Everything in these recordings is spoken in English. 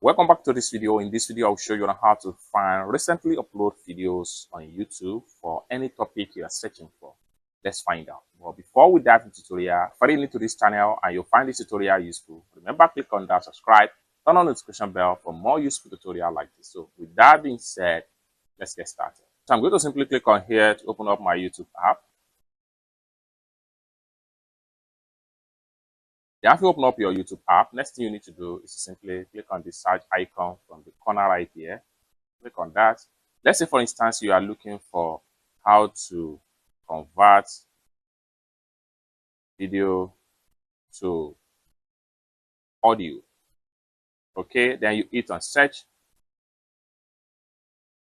Welcome back to this video. In this video, I'll show you on how to find recently uploaded videos on YouTube for any topic you are searching for. Let's find out. But before we dive into the tutorial, if you're new to this channel and you find this tutorial useful, remember click on that subscribe, turn on the notification bell for more useful tutorials like this. So with that being said, let's get started. So I'm going to simply click on here to open up my YouTube app. If you open up your YouTube app, next thing you need to do is to simply click on the search icon from the corner right here. Click on that. Let's say, for instance, you are looking for how to convert video to audio. Okay, then you hit on search.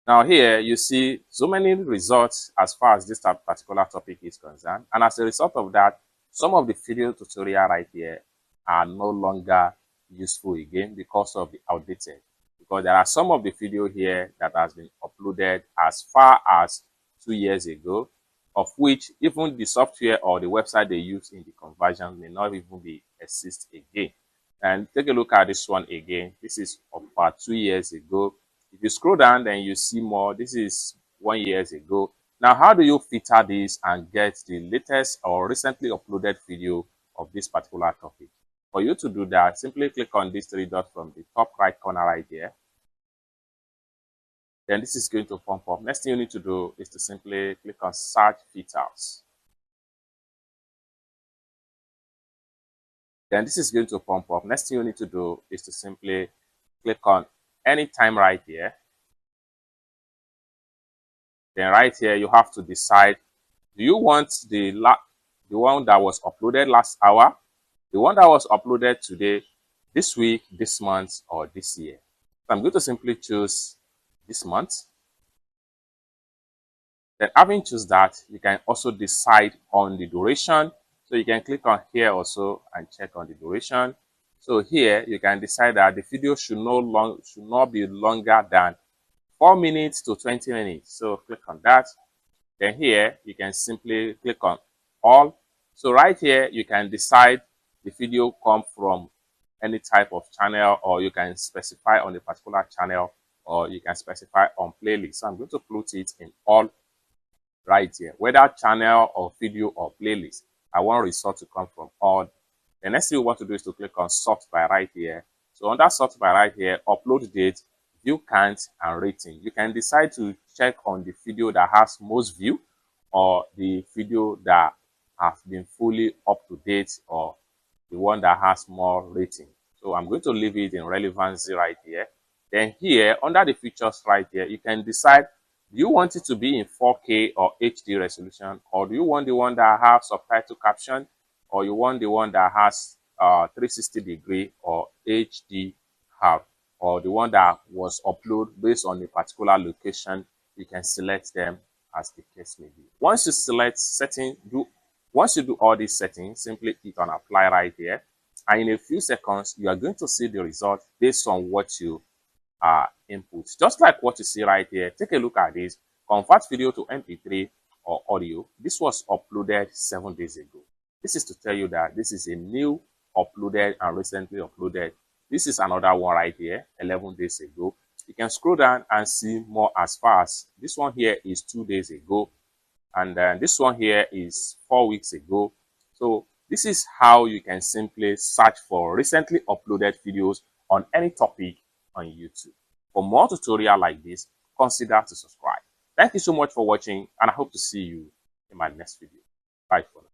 Now here you see so many results as far as this particular topic is concerned. And as a result of that, some of the video tutorial right here are no longer useful again because of the outdated. Because there are some of the video here that has been uploaded as far as 2 years ago, of which even the software or the website they use in the conversion may not even be exist again. And take a look at this one again. This is about 2 years ago. If you scroll down, then you see more. This is 1 year ago. Now, how do you filter this and get the latest or recently uploaded video of this particular topic? For you to do that, simply click on these three dots from the top right corner right here. Then this is going to pop up. Next thing you need to do is to simply click on search filters. Then this is going to pop up. Next thing you need to do is to simply click on anytime right here. Then right here, you have to decide, do you want the one that was uploaded last hour, the one that was uploaded today, this week, this month, or this year? So I'm going to simply choose this month. Then having choose that, you can also decide on the duration. So you can click on here also and check on the duration. So here you can decide that the video should not be longer than 4 minutes to 20 minutes. So click on that. Then here you can simply click on all. So right here you can decide the video come from any type of channel, or you can specify on a particular channel, or you can specify on playlist. So I'm going to put it in all right here, whether channel or video or playlist. I want result to come from all. The next thing we want to do is to click on sort by right here. So under sort by right here, upload date, view count, and rating. You can decide to check on the video that has most view, or the video that has been fully up to date, or the one that has more rating. So I'm going to leave it in relevancy right here. Then here, under the features right here, you can decide, do you want it to be in 4K or HD resolution, or do you want the one that has subtitle caption, or you want the one that has 360-degree or HDR, or the one that was uploaded based on a particular location? You can select them as the case may be. Once you select setting, once you do all these settings, simply click on apply right here, and in a few seconds you are going to see the result based on what you input. Just like what you see right here. Take a look at this. Convert video to MP3 or audio. This was uploaded 7 days ago. This is to tell you that this is a new uploaded and recently uploaded. This is another one right here, 11 days ago. You can scroll down and see more as far as this one here is 2 days ago, and then this one here is 4 weeks ago. So this is how you can simply search for recently uploaded videos on any topic on YouTube. For more tutorial like this, consider to subscribe. Thank you so much for watching, and I hope to see you in my next video. Bye for now.